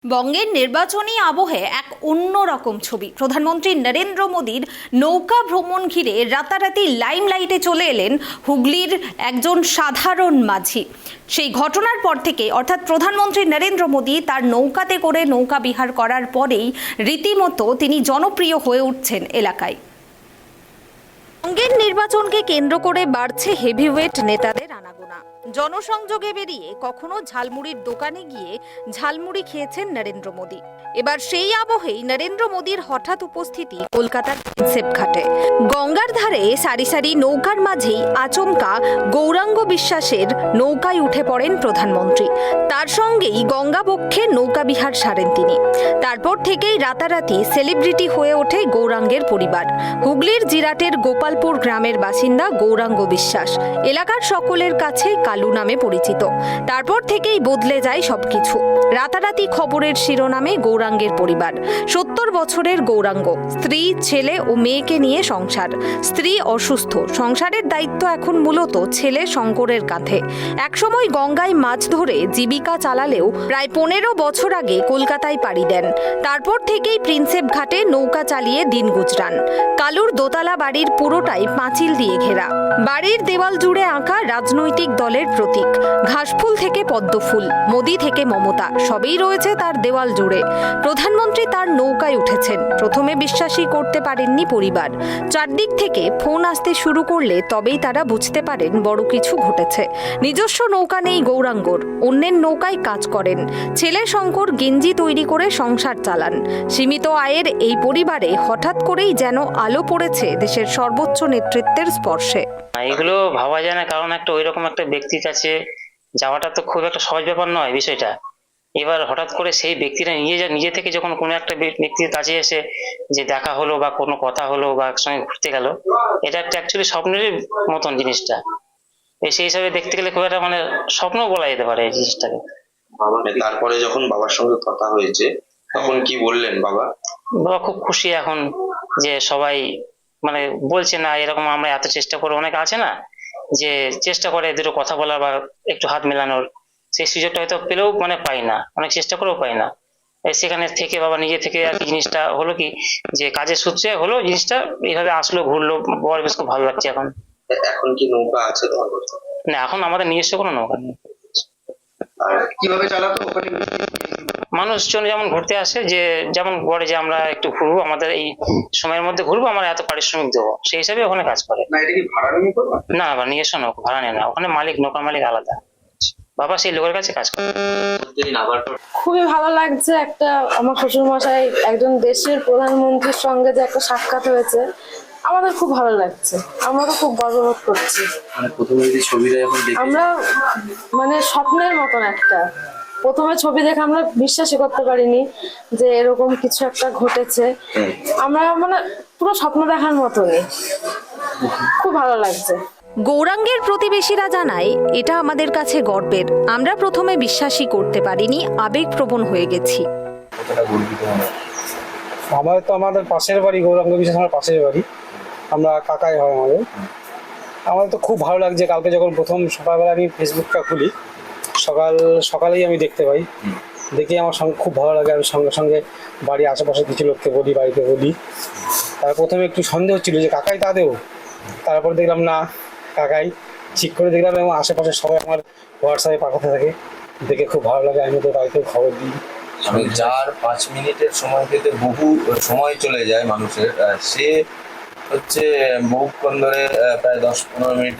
বঙ্গের নির্বাচনী আবহে এক অন্যরকম ছবি। প্রধানমন্ত্রী নরেন্দ্র মোদীর নৌকা ভ্রমণ ঘিরে রাতারাতি লাইমলাইটে চলে এলেন হুগলির একজন সাধারণ মাঝি। সেই ঘটনার পর থেকে অর্থাৎ প্রধানমন্ত্রী নরেন্দ্র মোদী তার নৌকাতে করে নৌকা বিহার করার পরেই রীতিমতো তিনি জনপ্রিয় হয়ে উঠছেন এলাকায়। বঙ্গের নির্বাচনকে কেন্দ্র করে বাড়ছে হেভিওয়েট নেতাদের আনাগোনা। জনসংযোগে বেরিয়ে কখনো ঝালমুড়ির দোকানে গিয়ে ঝালমুড়ি খেয়েছেন নরেন্দ্র মোদী। এবার সেই আবহেই নরেন্দ্র মোদীর হঠাৎ উপস্থিতি কলকাতার প্রিন্সেপ ঘাটে। গঙ্গার ধারে সারি সারি নৌকার মাঝেই আচমকা গৌরাঙ্গ বিশ্বাসের নৌকায় উঠে পড়েন প্রধানমন্ত্রী। তার সঙ্গেই গঙ্গা বক্ষে নৌকা বিহার সারেন তিনি। তারপর থেকেই রাতারাতি সেলিব্রিটি হয়ে ওঠে গৌরাঙ্গের পরিবার। হুগলির জিরাটের গোপালপুর গ্রামের বাসিন্দা গৌরাঙ্গ বিশ্বাস এলাকার সকলের কাছে কালু নামে পরিচিত। তারপর থেকেই বদলে যায় সবকিছু। রাতারাতি খবরের শিরোনামে গৌরাঙ্গের পরিবার। 70 বছরের গৌরাঙ্গ, স্ত্রী, ছেলে ও মেয়েকে নিয়ে সংসার। স্ত্রী অসুস্থ, সংসারের দায়িত্ব এখন মূলত ছেলে শঙ্করের কাঁধে। একসময় গঙ্গায় মাছ ধরে জীবিকা চালালেও প্রায় 15 বছর আগে কলকাতায় পাড়ি দেন। তারপর থেকেই প্রিন্সেপ ঘাটে নৌকা চালিয়ে দিন গুজরান। কালুর দোতলা বাড়ির পুরোটাই পাঁচিল দিয়ে ঘেরা। বাড়ির দেওয়াল জুড়ে আঁকা রাজনৈতিক দলের প্রতীক। ঘাসফুল থেকে পদ্মফুল, মোদি থেকে মমতা, সবই রয়েছে তার দেওয়াল জুড়ে। প্রধানমন্ত্রী তার নৌকায় উঠেছেন। প্রথমে বিশ্বাসই করতে পারেননি পরিবার। চারদিক থেকে ফোন আসতে শুরু করলে তবেই তারা বুঝতে পারেন বড় কিছু ঘটেছে। নিজস্ব নৌকা নেই গৌরাঙ্গর, অন্যের নৌকায় কাজ করেন। ছেলে শঙ্কর গেঞ্জি তৈরি করে সংসার চালান। সীমিত আয়ের এই পরিবারে হঠাৎ করেই যেন আলো পড়েছে দেশের সর্বোচ্চ নেতৃত্বের স্পর্শে। এগুলো ভাবা যায় না, কারণ একটা ওইরকম একটা ব্যক্তির কাছে যাওয়াটা তো খুব একটা সহজ ব্যাপার নয় বিষয়টা। এবার হঠাৎ করে সেই ব্যক্তিটা নিজে থেকে যখন কোনো একটা ব্যক্তির কাছে এসে যে দেখা হলো বা কোনো কথা হলো বা একসঙ্গে ঘুরতে গেল, এটা একটা অ্যাকচুয়ালি স্বপ্নেরই মতন জিনিসটা। সেই হিসাবে দেখতে গেলে খুব একটা স্বপ্ন বলা যেতে পারে এই জিনিসটাকে। তারপরে যখন বাবার সঙ্গে কথা হয়েছে তখন কি বললেন বাবা? বাবা খুব খুশি এখন যে সবাই বলছে না এরকম আমরা এত চেষ্টা করে, অনেক আছে না যে চেষ্টা করে দুটো কথা বলার বা একটু হাত মেলানোর, সেই সুযোগটা হয়তো পেলেও পাই না, অনেক চেষ্টা করেও পাই না। সেখানে থেকে বাবা নিজে থেকে আর কি জিনিসটা হলো কি যে কাজের সূত্রে হলো জিনিসটা এইভাবে আসলো, ঘুরলো, বর বেশ খুব ভালো লাগছে। এখন কি নৌকা আছে তোমার? না, এখন আমাদের নিজস্ব কোনো নৌকা নেই। আর কিভাবে চালাতো ওখানে? মানুষজন যেমন ঘুরতে আসে, যে যেমন বলে যে আমরা একটু ঘুরবো, আমাদের এই সময়ের মধ্যে ঘুরবো, আমরা এত পারিশ্রমিক দেবো, সেই হিসাবে ওখানে কাজ করে। না, এটা কি ভাড়া নিয়ে করবে? না, আবার নিজস্ব নৌকা ভাড়া নেয় না, ওখানে নৌকা মালিক আলাদা। বাবা সেই লোকের কাছে কাজ করে। খুবই ভালো লাগছে। আমার শ্বশুর মশাই একজন দেশের প্রধানমন্ত্রীর সঙ্গে যে একটা সাক্ষাৎ হয়েছে, আমাদের খুব ভালো লাগছে। আমরা তো খুব গর্ববোধ করছি। আমরা স্বপ্নের মতন প্রথমে ছবি দেখে আমরা বিশ্বাসই করতে পারিনি যে এরকম কিছু একটা ঘটেছে। আমরা পুরো স্বপ্ন দেখার মতনই। খুব ভালো লাগছে। গৌরাঙ্গের প্রতিবেশীরা জানায়, এটা আমাদের কাছে গর্বের। আমরা প্রথমে বিশ্বাসই করতে পারিনি, আবেগপ্রবণ হয়ে গেছি। আমাদের পাশের বাড়ি, গৌরাঙ্গ বিশ্বাস আমার পাশের বাড়ি, আমরা কাকাই হয় আমাদের তো খুব ভালো লাগছে। কালকে যখন প্রথম সকালবেলা আমি ফেসবুকটা খুলি, সকালেই আমি দেখতে পাই, দেখে আমার সঙ্গে খুব ভালো লাগে। আমি সঙ্গে সঙ্গে বাড়ির আশেপাশে কিছু লোককে বলি, বাড়িতে বলি। তার প্রথমে একটু সন্দেহ ছিল যে কাকাই তাদেরও, তারপর দেখলাম না কাকাই, ঠিক করে দেখলাম। এবং আশেপাশে সবাই আমার হোয়াটসঅ্যাপে পাঠাতে থাকে, দেখে খুব ভালো লাগে। আমি ওদের বাড়িতেও খবর দিই। 4-5 মিনিটের সময় পেতে বহু সময় চলে যায় মানুষের। সে হচ্ছে বহুক্ষণ ধরে প্রায় 10-15 মিনিট